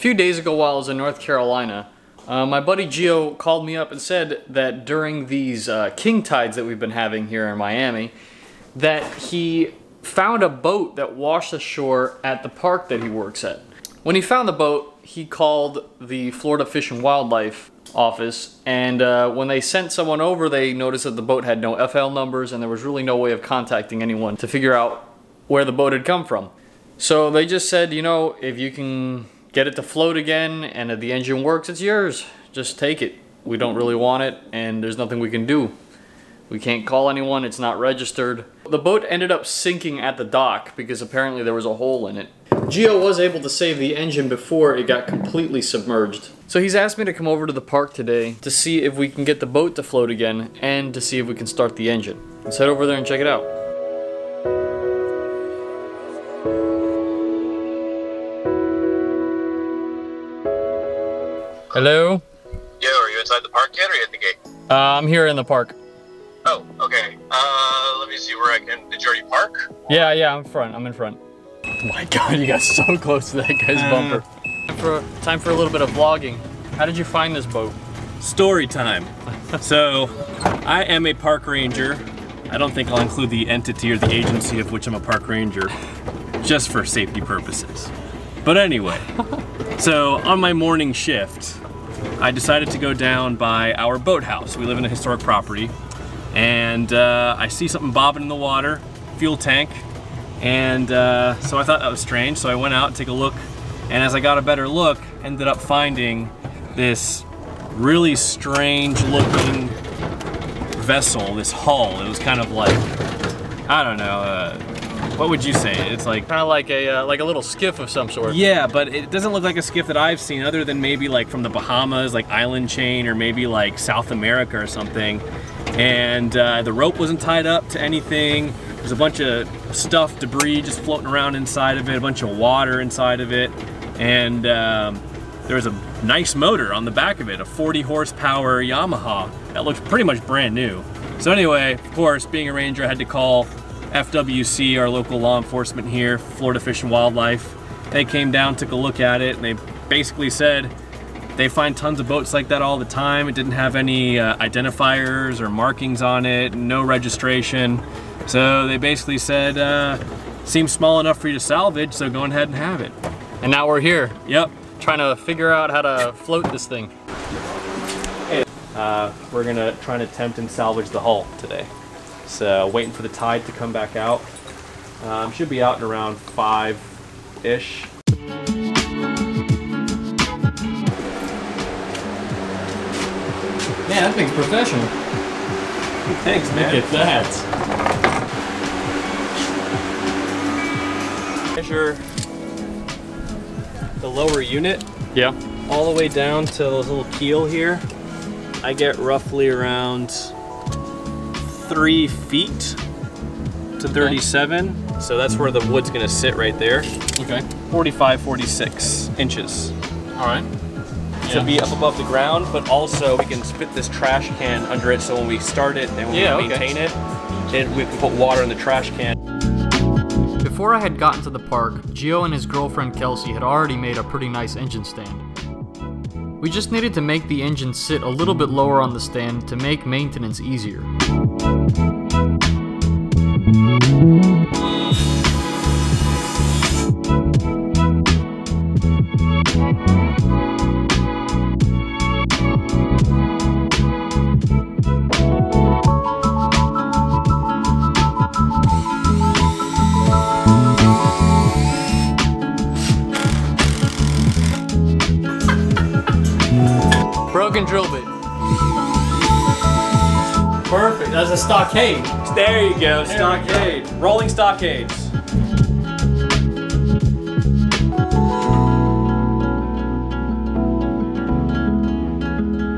few days ago while I was in North Carolina, my buddy Gio called me up and said that during these king tides that we've been having here in Miami, that he found a boat that washed ashore at the park that he works at. When he found the boat, he called the Florida Fish and Wildlife office, and when they sent someone over, they noticed that the boat had no FL numbers and there was really no way of contacting anyone to figure out where the boat had come from. So they just said, you know, if you can get it to float again and if the engine works, it's yours. Just take it. We don't really want it and there's nothing we can do. We can't call anyone, it's not registered. The boat ended up sinking at the dock because apparently there was a hole in it. Gio was able to save the engine before it got completely submerged. So he's asked me to come over to the park today to see if we can get the boat to float again and to see if we can start the engine. Let's head over there and check it out. Hello? Yo, are you inside the park yet or are you at the gate? I'm here in the park. Oh, okay. Let me see where I can... Did you already park? Yeah, I'm in front. Oh my god, you got so close to that guy's bumper. Time for a little bit of vlogging. How did you find this boat? Story time. So, I am a park ranger. I don't think I'll include the entity or the agency of which I'm a park ranger, just for safety purposes. But anyway, so on my morning shift, I decided to go down by our boathouse. We live in a historic property, and I see something bobbing in the water, fuel tank, and so I thought that was strange, so I went out to take a look, and as I got a better look, ended up finding this really strange looking vessel, this hull. It was kind of like, I don't know, what would you say? It's like kind of like a little skiff of some sort. Yeah, but it doesn't look like a skiff that I've seen, other than maybe like from the Bahamas, like Island Chain, or maybe like South America or something. And the rope wasn't tied up to anything. There's a bunch of stuff, debris just floating around inside of it, a bunch of water inside of it, and there was a nice motor on the back of it, a 40 horsepower Yamaha that looked pretty much brand new. So anyway, of course, being a ranger, I had to call FWC, our local law enforcement here, Florida Fish and Wildlife. They came down, took a look at it, and they basically said they find tons of boats like that all the time. It didn't have any identifiers or markings on it, no registration. So they basically said, seems small enough for you to salvage, so go ahead and have it. And now we're here. Yep. Trying to figure out how to float this thing. We're gonna try to attempt and salvage the hull today. So waiting for the tide to come back out. Should be out in around 5-ish. Man, that thing's professional. Thanks, man. Look at that. Measure the lower unit. Yeah. All the way down to the little keel here. I get roughly around 3 feet to 37. So that's where the wood's gonna sit right there. Okay. 45, 46 inches. All right. To be up above the ground, but also we can fit this trash can under it, so when we start it and when we maintain it, we can put water in the trash can. Before I had gotten to the park, Gio and his girlfriend Kelsey had already made a pretty nice engine stand. We just needed to make the engine sit a little bit lower on the stand to make maintenance easier. Broken drill bit. Perfect, that's a stockade. There you go, stockade. Rolling stockades.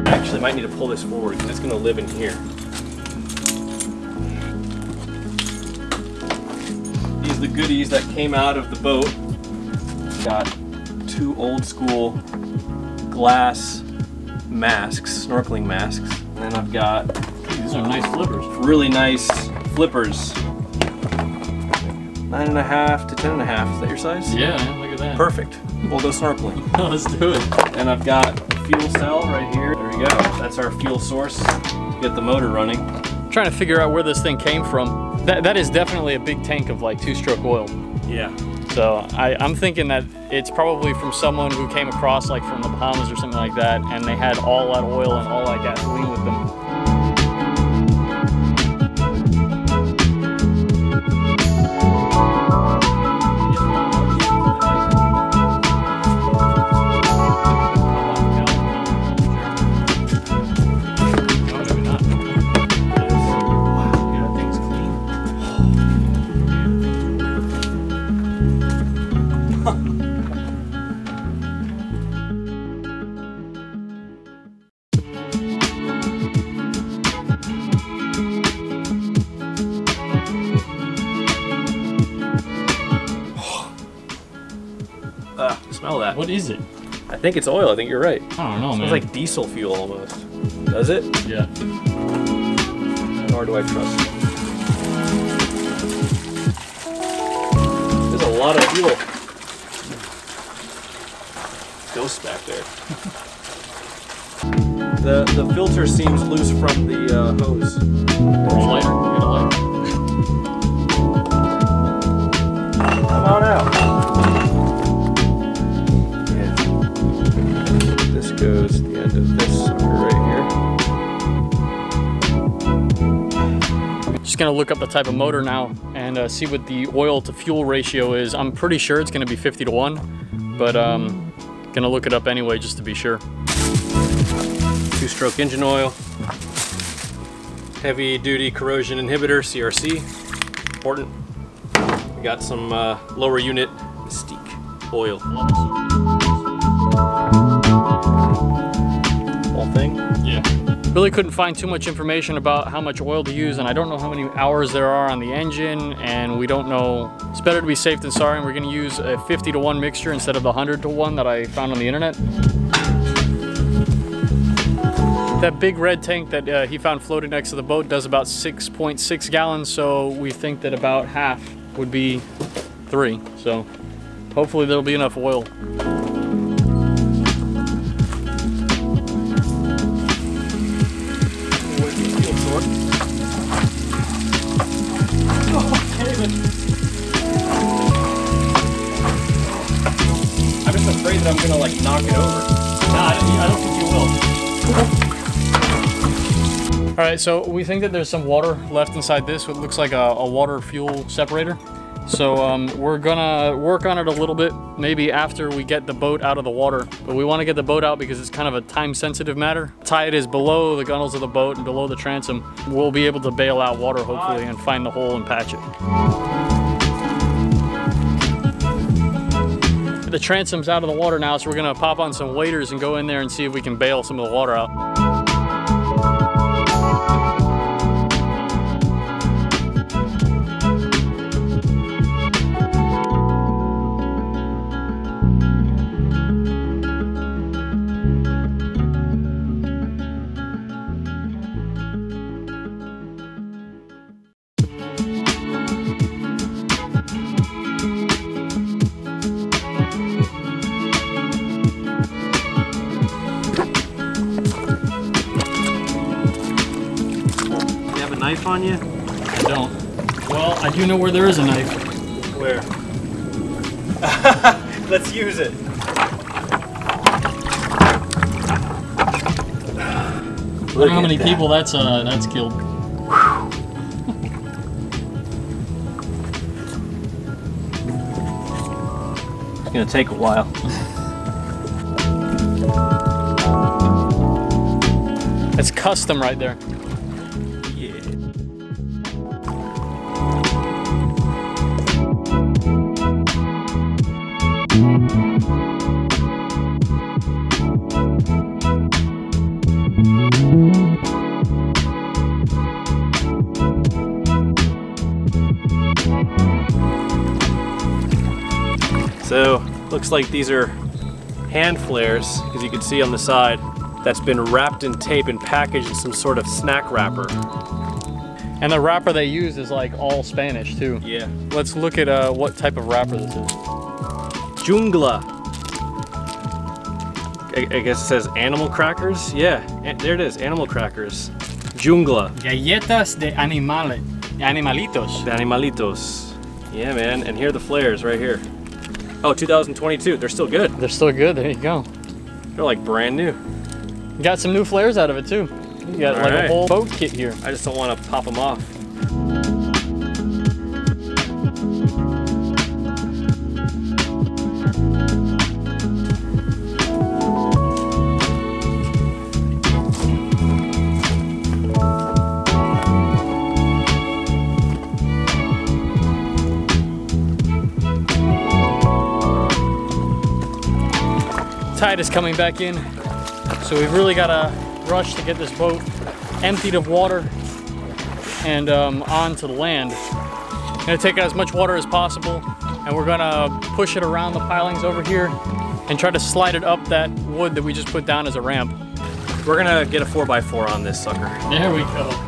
Actually, might need to pull this forward because it's going to live in here. These are the goodies that came out of the boat. Got 2 old school glass masks, snorkeling masks, and then I've got These are nice flippers. Really nice flippers. 9.5 to 10.5. Is that your size? Yeah, man, look at that. Perfect. We'll go snorkeling. Let's do it. And I've got a fuel cell right here. There we go. That's our fuel source to get the motor running. I'm trying to figure out where this thing came from. That is definitely a big tank of like 2-stroke oil. Yeah. So I'm thinking that it's probably from someone who came across like from the Bahamas or something like that, and they had all that oil and all that gasoline with them. Smell that. What is it? I think it's oil. I think you're right. I don't know, man. Smells like diesel fuel almost. Does it? Yeah. Nor do I trust it. There's a lot of fuel. Ghost back there. The filter seems loose from the hose. Or a lighter. Get a lighter. Come on out. Yeah. This goes to the end of this sucker right here. Just gonna look up the type of motor now and see what the oil to fuel ratio is. I'm pretty sure it's gonna be 50 to 1, but gonna look it up anyway just to be sure. 2-stroke engine oil. Heavy duty corrosion inhibitor, CRC. Important. We got some lower unit Mystique oil. Whole thing? Yeah. Really couldn't find too much information about how much oil to use, and I don't know how many hours there are on the engine, and we don't know. It's better to be safe than sorry, and we're gonna use a 50 to 1 mixture instead of the 100 to 1 that I found on the internet. That big red tank that he found floating next to the boat does about 6.6 gallons, so we think that about half would be 3. So hopefully there'll be enough oil. I'm just afraid that I'm gonna like knock it over. Nah, I don't think you will. All right, so we think that there's some water left inside this, what looks like a water fuel separator. So we're gonna work on it a little bit, maybe after we get the boat out of the water. But we wanna get the boat out because it's kind of a time-sensitive matter. The tide is below the gunnels of the boat and below the transom. We'll be able to bail out water, hopefully, and find the hole and patch it. The transom's out of the water now, so we're gonna pop on some waders and go in there and see if we can bail some of the water out. Knife on you? I don't. Well, I do know where there is a knife. Where? Let's use it. I don't know how many people that's killed. It's gonna take a while. It's custom right there. So, looks like these are hand flares, as you can see on the side, that's been wrapped in tape and packaged in some sort of snack wrapper. And the wrapper they use is like all Spanish too. Yeah. Let's look at what type of wrapper this is. Jungla. I guess it says animal crackers. Yeah, there it is, animal crackers. Jungla. Galletas de animalitos. The animalitos. Yeah, man, and here are the flares right here. Oh, 2022, they're still good. They're still good, there you go. They're like brand new. You got some new flares out of it too. You got like a whole boat kit here. I just don't want to pop them off. Tide is coming back in, so we've really got to rush to get this boat emptied of water and onto the land. Gonna take out as much water as possible, and we're gonna push it around the pilings over here and try to slide it up that wood that we just put down as a ramp. We're gonna get a 4x4 on this sucker. There we go.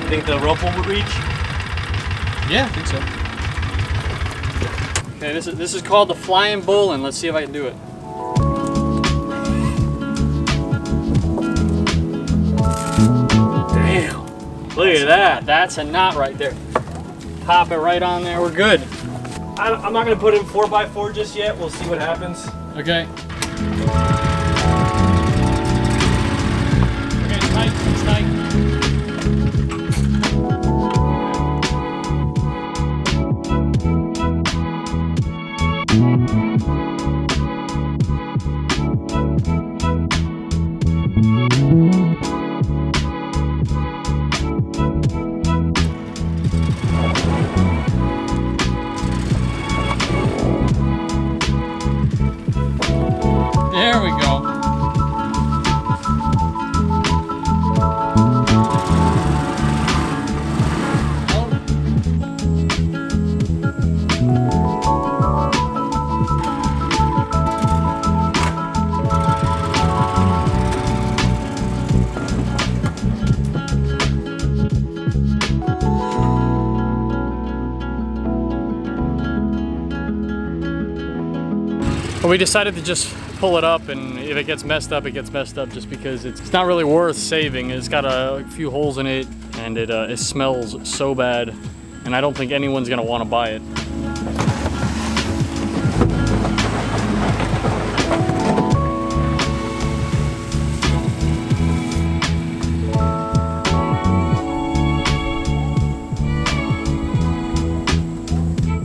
Think the rope will reach? Yeah, I think so. Okay, this is called the Flying Bull, and let's see if I can do it. Damn! Look at that. That's a knot right there. Pop it right on there. We're good. I'm not gonna put in 4x4 just yet. We'll see what happens. Okay. Okay, it's tight. It's tight. There we go. But we decided to just pull it up, and if it gets messed up, it gets messed up, just because it's not really worth saving. It's got a few holes in it, and it smells so bad, and I don't think anyone's gonna want to buy it.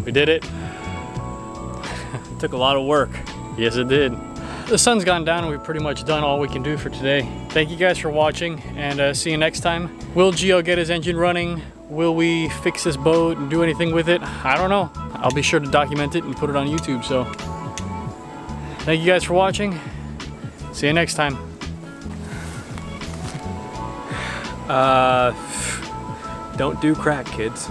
We did it. It took a lot of work. Yes, it did. The sun's gone down and we've pretty much done all we can do for today. Thank you guys for watching, and see you next time. Will Gio get his engine running? Will we fix this boat and do anything with it? I don't know. I'll be sure to document it and put it on YouTube, so. Thank you guys for watching. See you next time. Don't do crack, kids.